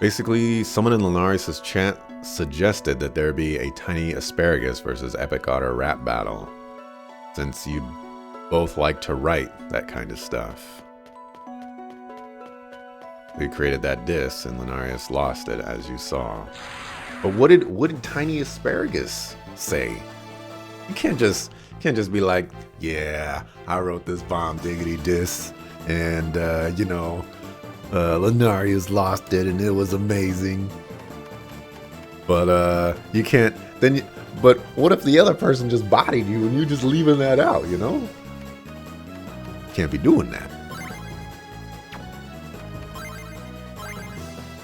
Basically, someone in Lunarius' chat suggested that there be a tiny asparagus versus Epic Otter rap battle, since you both like to write that kind of stuff. We created that diss, and Lunarius lost it, as you saw. But what did Tiny Asparagus say? You can't just be like, yeah, I wrote this bomb diggity diss, and Lunarius lost it, and it was amazing. But you can't then. But what if the other person just bodied you, and you just leaving that out? You know, can't be doing that.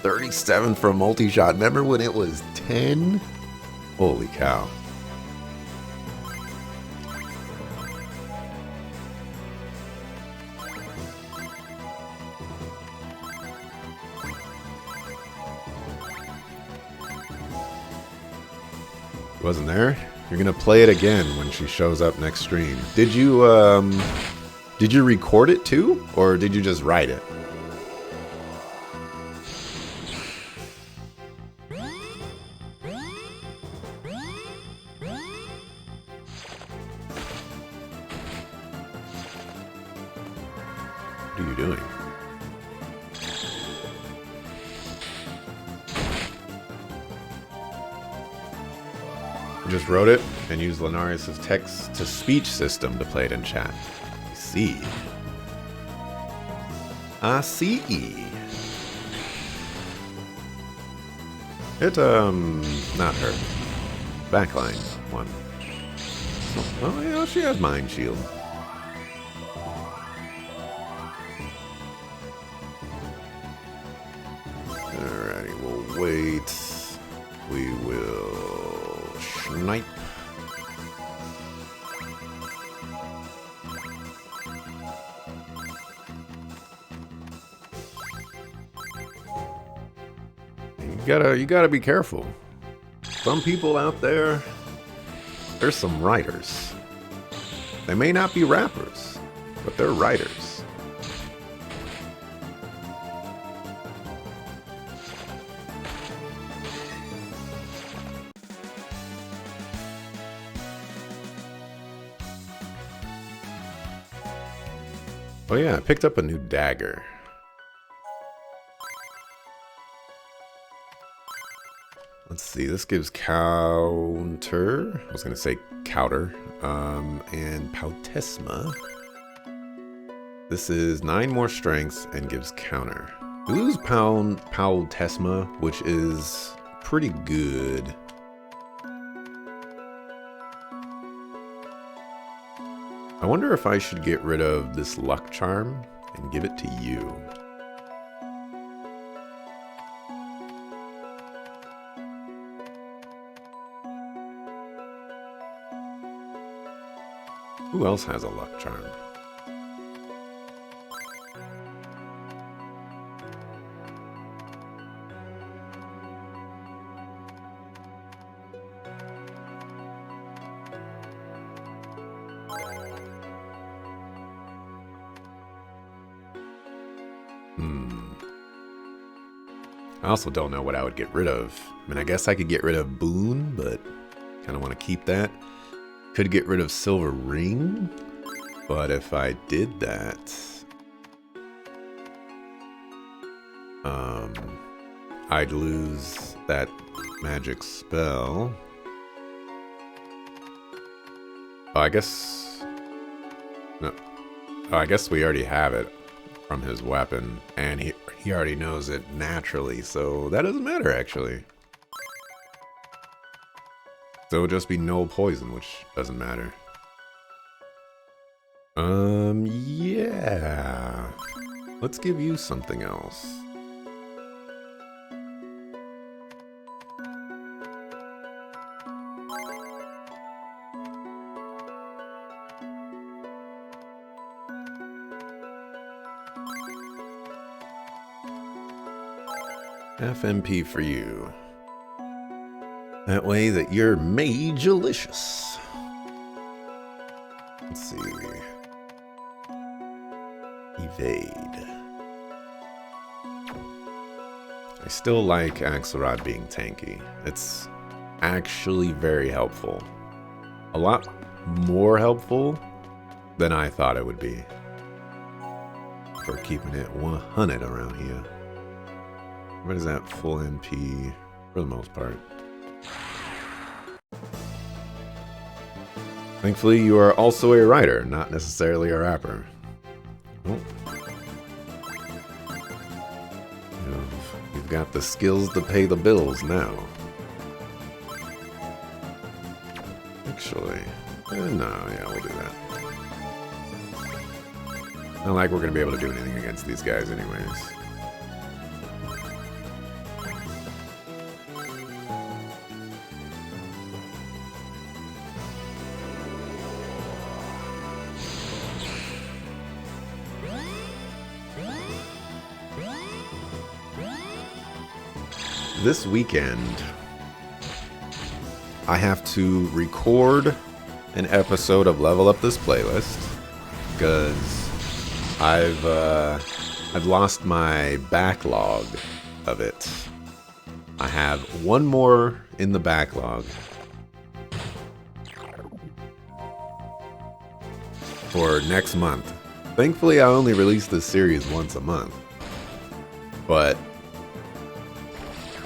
37 for a multi-shot. Remember when it was 10? Holy cow. Wasn't there? You're gonna play it again when she shows up next stream. Did you record it too? Or did you just write it? What are you doing? You just wrote it and used Lunarius' text-to-speech system to play it in chat. I see. I see. It, not her. Backline one. Oh, yeah, she has Mind Shield. Alrighty, we'll wait. We will snipe. You gotta be careful. Some people out there, there's some writers. They may not be rappers, but they're writers. Oh yeah, I picked up a new dagger. Let's see, this gives counter. I was going to say counter. And Pautesma. This is 9 more strength and gives counter. We lose Pautesma, which is pretty good. I wonder if I should get rid of this luck charm and give it to you. Who else has a luck charm? I also don't know what I would get rid of. I mean, I guess I could get rid of Boon, but kind of want to keep that. Could get rid of Silver Ring, but if I did that, I'd lose that magic spell. Oh, I guess... No. Oh, I guess we already have it from his weapon, and he already knows it naturally, so that doesn't matter, actually. So it'll just be no poison, which doesn't matter. Yeah. Let's give you something else. FMP for you. That way that you're mage-alicious. Let's see. Evade. I still like Axelrod being tanky. It's actually very helpful. A lot more helpful than I thought it would be. For keeping it 100 around here. What is that? Full MP for the most part. Thankfully, you are also a writer, not necessarily a rapper. Oh. You've got the skills to pay the bills now. Actually, no, yeah, we'll do that. Not like we're going to be able to do anything against these guys anyways. This weekend, I have to record an episode of Level Up This Playlist because I've lost my backlog of it. I have one more in the backlog for next month. Thankfully, I only release this series once a month, but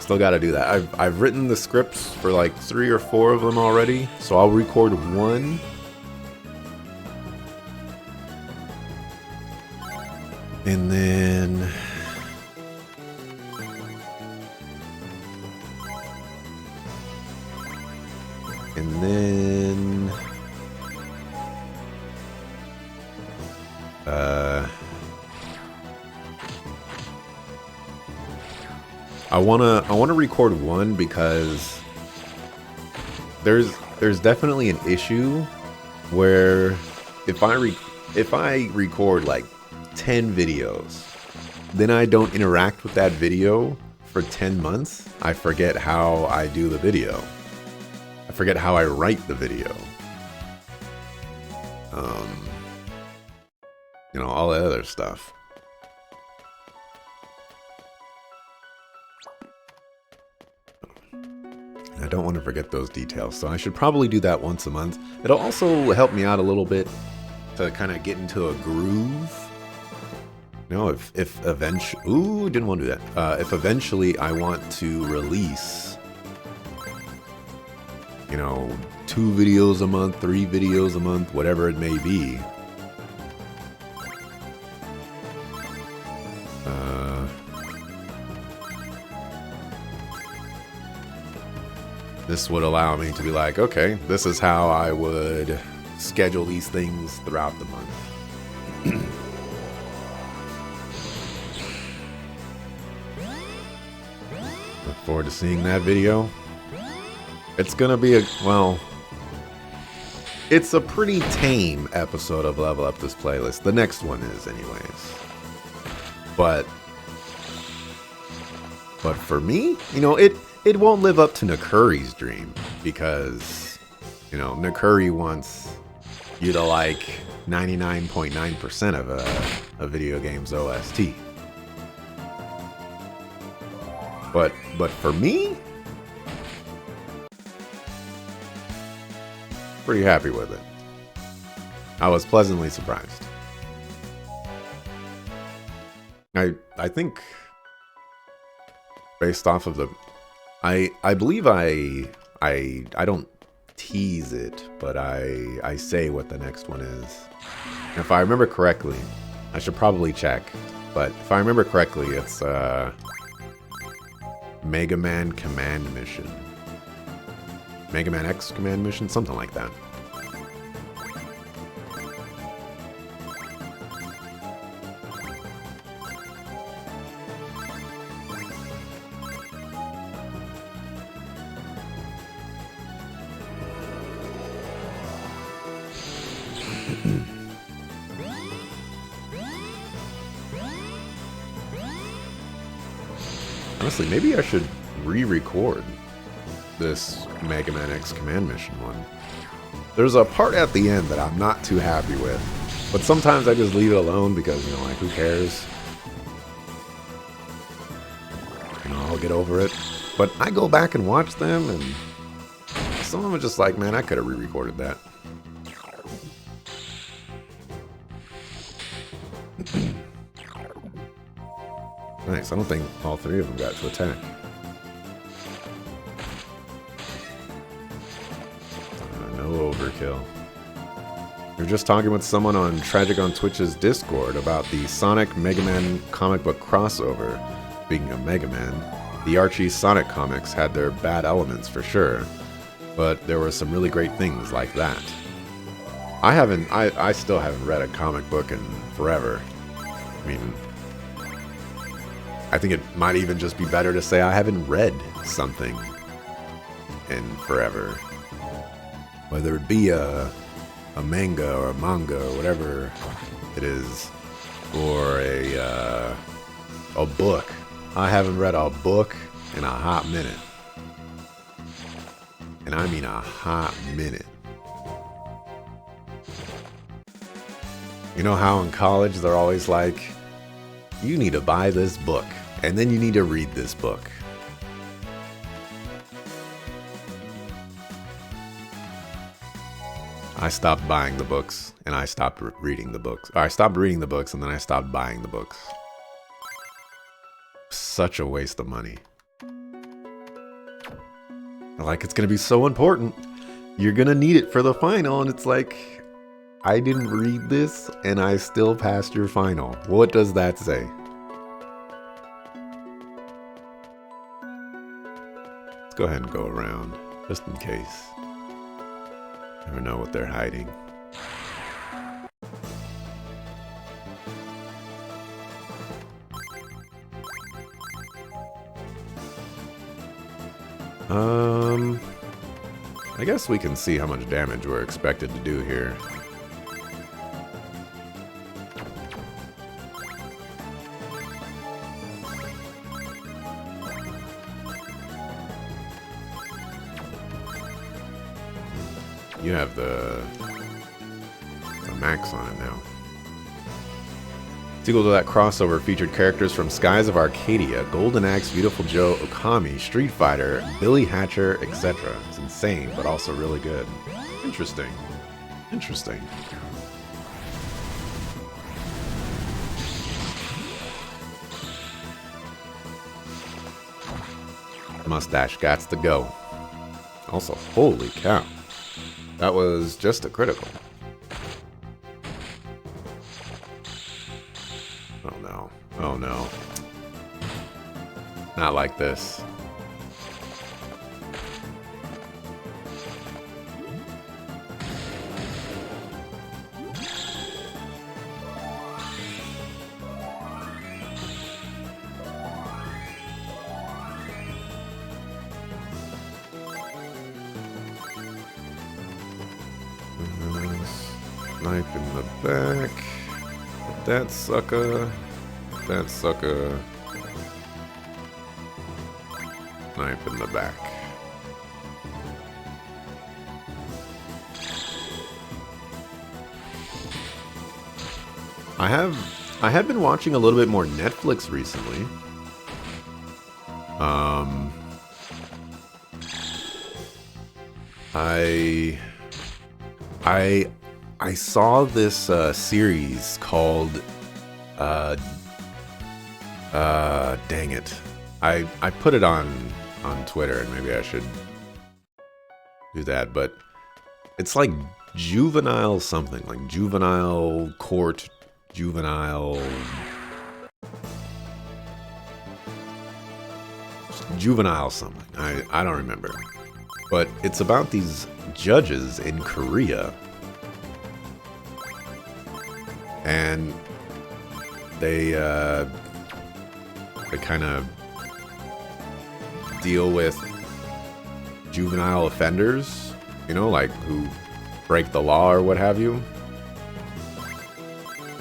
still got to do that. I've written the scripts for like 3 or 4 of them already, so I'll record one. And then I wanna record one because there's definitely an issue where if I record like 10 videos, then I don't interact with that video for 10 months, I forget how I do the video. I forget how I write the video. You know, all that other stuff. I don't want to forget those details, so I should probably do that once a month. It'll also help me out a little bit to kind of get into a groove. You know, if eventually... Ooh, didn't want to do that. If eventually I want to release, you know, 2 videos a month, 3 videos a month, whatever it may be. This would allow me to be like, okay, this is how I would schedule these things throughout the month. Look forward to seeing that video. It's gonna be well, it's a pretty tame episode of Level Up This Playlist. The next one is anyways. But for me, you know, it won't live up to Nakuri's dream because, you know, Nakuri wants you to like 99.9% of a video game's OST. But for me, pretty happy with it. I was pleasantly surprised. I think based off of the I believe I don't tease it, but I say what the next one is. If I remember correctly, I should probably check, but if I remember correctly, it's Mega Man Command Mission. Mega Man X Command Mission, something like that. Honestly, maybe I should re-record this Mega Man X Command Mission one. There's a part at the end that I'm not too happy with, but sometimes I just leave it alone because, you know, like, who cares? You know, get over it. But I go back and watch them, and some of them are just like, man, I could have re-recorded that. Nice. I don't think all three of them got to attack. No overkill. We were just talking with someone on Tragic on Twitch's Discord about the Sonic Mega Man comic book crossover. Speaking of Mega Man, the Archie Sonic comics had their bad elements for sure, but there were some really great things like that. I still haven't read a comic book in forever. I mean, I think it might even just be better to say I haven't read something in forever. Whether it be a manga or a manga or whatever it is, or a book. I haven't read a book in a hot minute. And I mean a hot minute. You know how in college they're always like, you need to buy this book, and then you need to read this book. I stopped buying the books, and I stopped reading the books. I stopped reading the books, and then I stopped buying the books. Such a waste of money. Like, it's going to be so important. You're going to need it for the final, and it's like, I didn't read this, and I still passed your final. What does that say? Let's go ahead and go around, just in case. Never know what they're hiding. I guess we can see how much damage we're expected to do here. You have the max on it now. Sequel to that crossover featured characters from Skies of Arcadia, Golden Axe, Beautiful Joe, Okami, Street Fighter, Billy Hatcher, etc. It's insane, but also really good. Interesting. Interesting. Mustache gots to go. Also, holy cow. That was just a critical. Oh no. Oh no. Not like this. Knife in the back. That sucker. That sucker. Knife in the back. I have been watching a little bit more Netflix recently. I saw this series called dang it. I put it on Twitter, and maybe I should do that, but it's like juvenile something, like juvenile court, juvenile something. I don't remember. But it's about these judges in Korea. And they kind of deal with juvenile offenders, you know, like who break the law or what have you.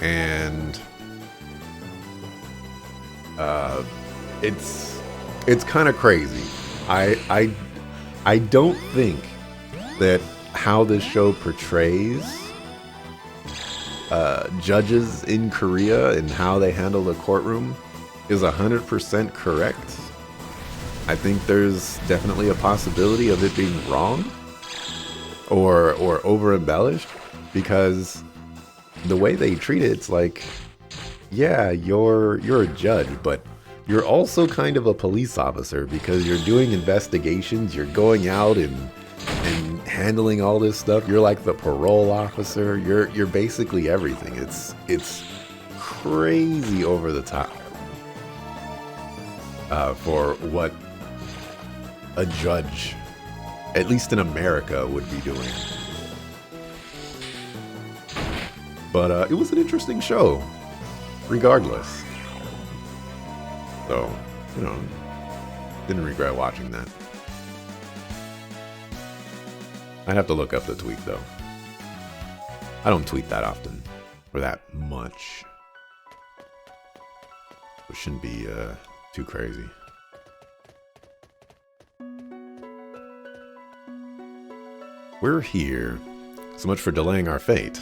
And it's kind of crazy. I don't think that how this show portrays judges in Korea and how they handle the courtroom is 100% correct. I think there's definitely a possibility of it being wrong or over embellished, because the way they treat it, it's like, yeah, you're a judge, but you're also kind of a police officer because you're doing investigations, you're going out and handling all this stuff. You're like the parole officer. You're basically everything. It's crazy over the top for what a judge, at least in America, would be doing. But it was an interesting show, regardless. So, you know, didn't regret watching that. I'd have to look up the tweet, though. I don't tweet that often, or that much. It shouldn't be too crazy. We're here. So much for delaying our fate.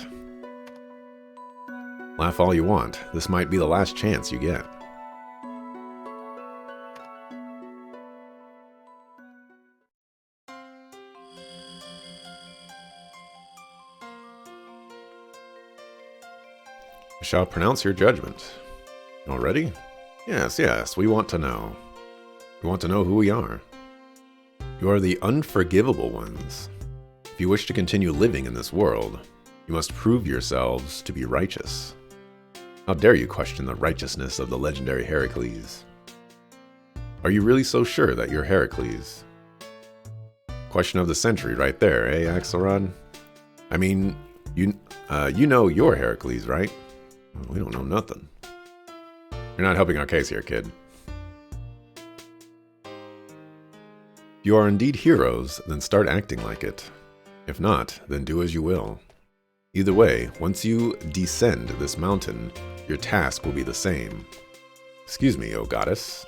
Laugh all you want. This might be the last chance you get. I shall pronounce your judgment. All ready? Yes, we want to know. We want to know who we are. You are the unforgivable ones. If you wish to continue living in this world, you must prove yourselves to be righteous. How dare you question the righteousness of the legendary Heracles? Are you really so sure that you're Heracles? Question of the century right there, eh, Axelrod? I mean, you know you're Heracles, right? We don't know nothing. You're not helping our case here, kid. If you are indeed heroes, then start acting like it. If not, then do as you will. Either way, once you descend this mountain, your task will be the same. Excuse me, O goddess.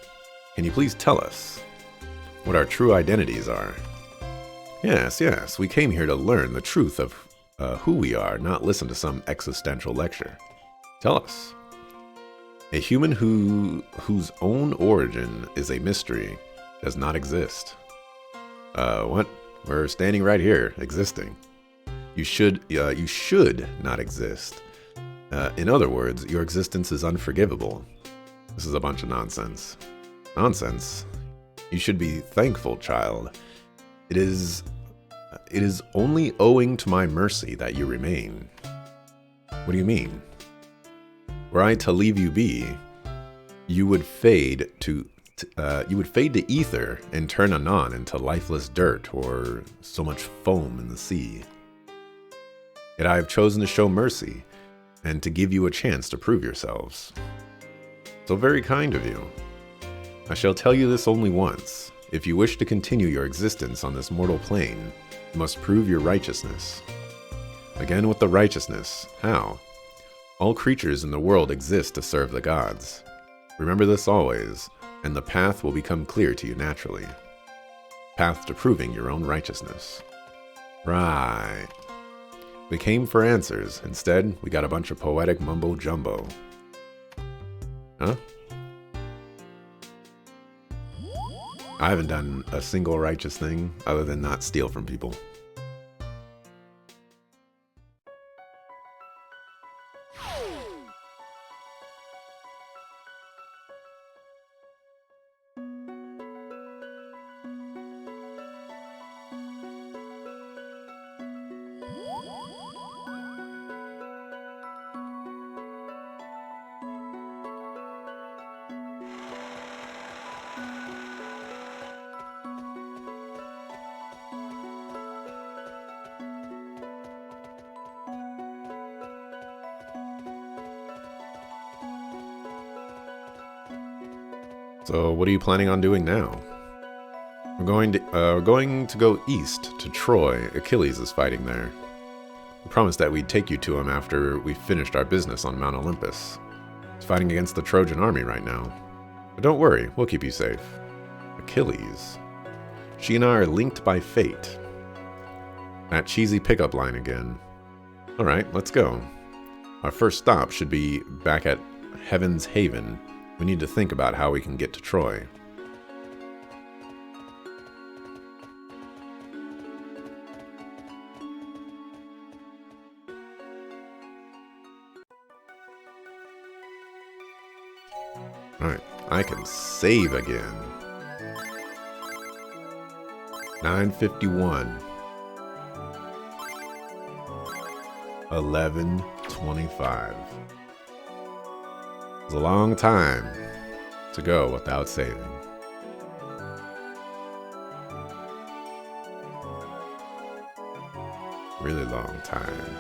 Can you please tell us what our true identities are? Yes, we came here to learn the truth of who we are, not listen to some existential lecture. Tell us. A human whose own origin is a mystery does not exist. What? We're standing right here, existing. You should not exist. In other words, your existence is unforgivable. This is a bunch of nonsense. Nonsense? You should be thankful, child. It is only owing to my mercy that you remain. What do you mean? Were I to leave you be, you would fade to ether and turn anon into lifeless dirt or so much foam in the sea. Yet I have chosen to show mercy and to give you a chance to prove yourselves. So very kind of you. I shall tell you this only once. If you wish to continue your existence on this mortal plane, you must prove your righteousness. Again with the righteousness. How? All creatures in the world exist to serve the gods. Remember this always, and the path will become clear to you naturally. Path to proving your own righteousness. Right. We came for answers. Instead, we got a bunch of poetic mumbo-jumbo. Huh? I haven't done a single righteous thing other than not steal from people. So what are you planning on doing now? We're going to go east to Troy. Achilles is fighting there. We promised that we'd take you to him after we finished our business on Mount Olympus. He's fighting against the Trojan army right now. But don't worry, we'll keep you safe. Achilles. She and I are linked by fate. That cheesy pickup line again. Alright, let's go. Our first stop should be back at Heaven's Haven. We need to think about how we can get to Troy. Alright, I can save again. 951. 1125. It's a long time to go without saving. Really long time.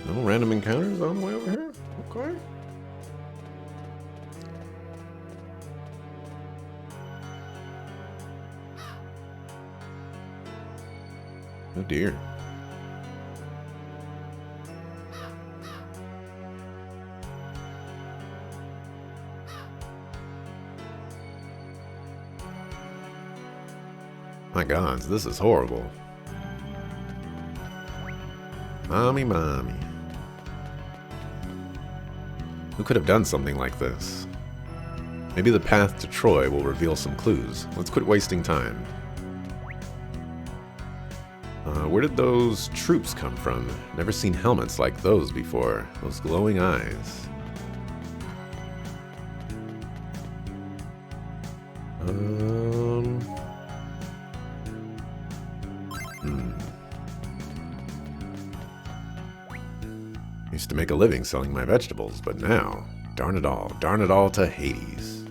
No random encounters on the way over here? Okay. Oh dear. My gods, this is horrible. Mommy. Who could have done something like this? Maybe the path to Troy will reveal some clues. Let's quit wasting time. Where did those troops come from? Never seen helmets like those before. Those glowing eyes. Used to make a living selling my vegetables, but now, darn it all to Hades.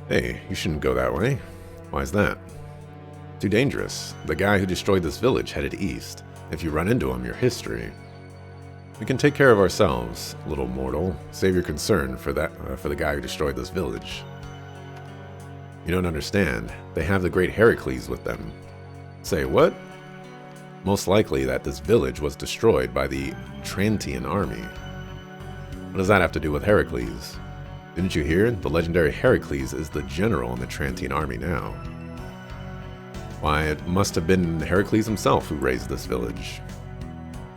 Hey, you shouldn't go that way. Why's that? Too dangerous. The guy who destroyed this village headed east. If you run into him, you're history. We can take care of ourselves, little mortal. Save your concern for the guy who destroyed this village. You don't understand. They have the great Heracles with them. Say what? Most likely that this village was destroyed by the Trantian army. What does that have to do with Heracles? Didn't you hear? The legendary Heracles is the general in the Trantian army now. Why, it must have been Heracles himself who raised this village.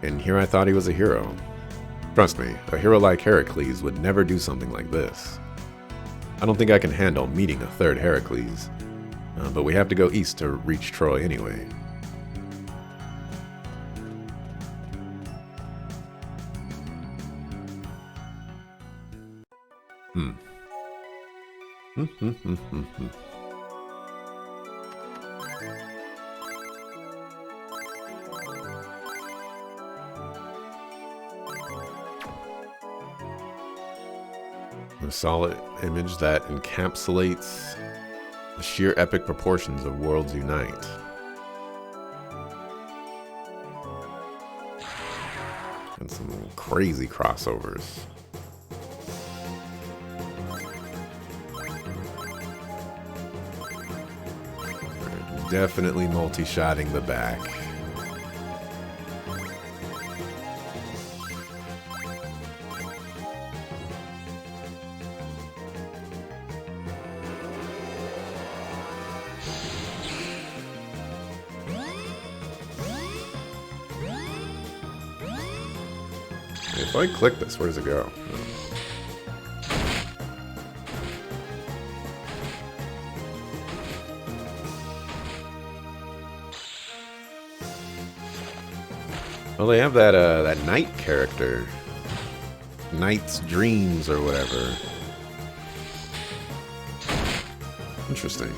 And here I thought he was a hero. Trust me, a hero like Heracles would never do something like this. I don't think I can handle meeting a third Heracles. But we have to go east to reach Troy anyway. A solid image that encapsulates the sheer epic proportions of Worlds Unite. And some crazy crossovers. Definitely multi-shotting the back. If I click this, where does it go? Well, they have that Knight character. Knight's Dreams or whatever. Interesting.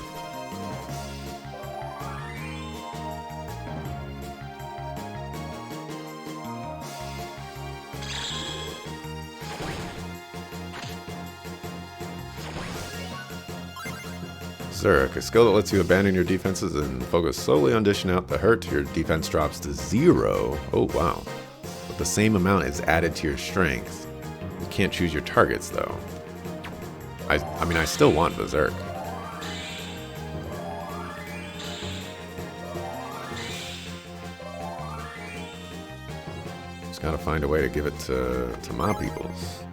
Zurich, a skill that lets you abandon your defenses and focus solely on dishing out the hurt. Your defense drops to 0. Oh, wow. But the same amount is added to your strength. You can't choose your targets, though. I mean, I still want Berserk. Just gotta find a way to give it to my peoples.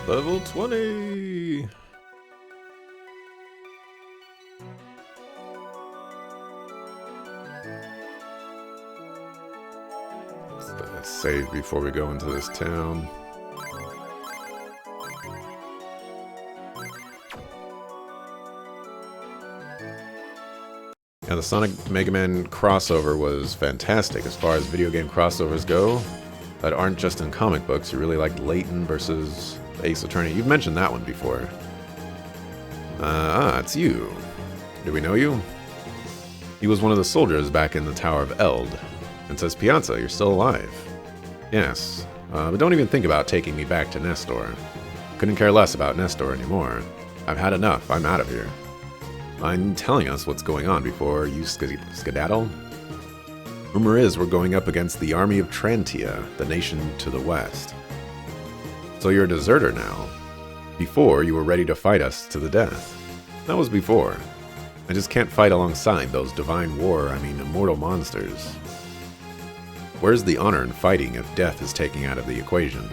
Level 20! Let's save before we go into this town. Yeah, the Sonic Mega Man crossover was fantastic as far as video game crossovers go that aren't just in comic books. You really liked Layton versus Ace Attorney. You've mentioned that one before. It's you. Do we know you? He was one of the soldiers back in the Tower of Eld. And says, Piazza, you're still alive. Yes, but don't even think about taking me back to Nestor. Couldn't care less about Nestor anymore. I've had enough. I'm out of here. Mind telling us what's going on before you skedaddle? Rumor is we're going up against the army of Trantia, the nation to the west. So you're a deserter now. Before, you were ready to fight us to the death. That was before. I just can't fight alongside those immortal monsters. Where's the honor in fighting if death is taken out of the equation?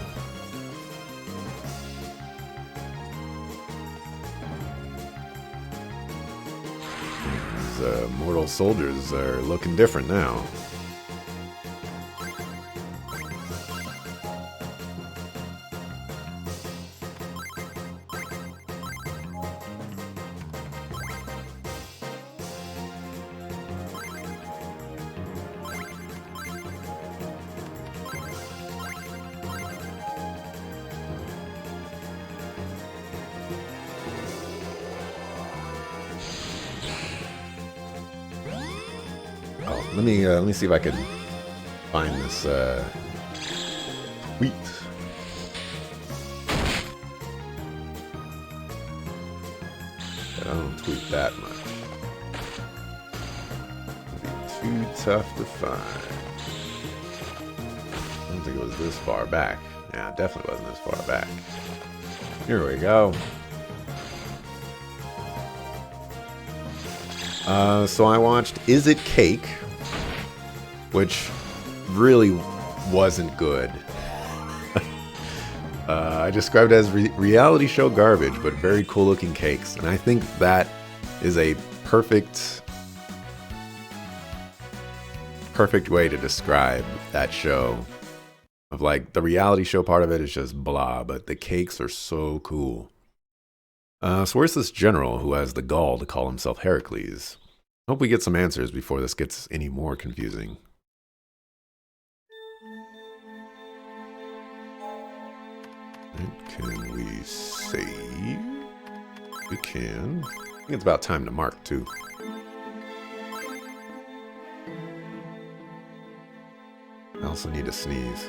These mortal soldiers are looking different now. Let me see if I can find this tweet. But I don't tweet that much. It'd be too tough to find. I don't think it was this far back. Yeah, it definitely wasn't this far back. Here we go. So I watched Is It Cake? Which really wasn't good. I described it as reality show garbage, but very cool looking cakes. And I think that is a perfect way to describe that show. Of like, the reality show part of it is just blah, but the cakes are so cool. So where's this general who has the gall to call himself Heracles? Hope we get some answers before this gets any more confusing. Can we save? We can. I think it's about time to mark, too. I also need to sneeze.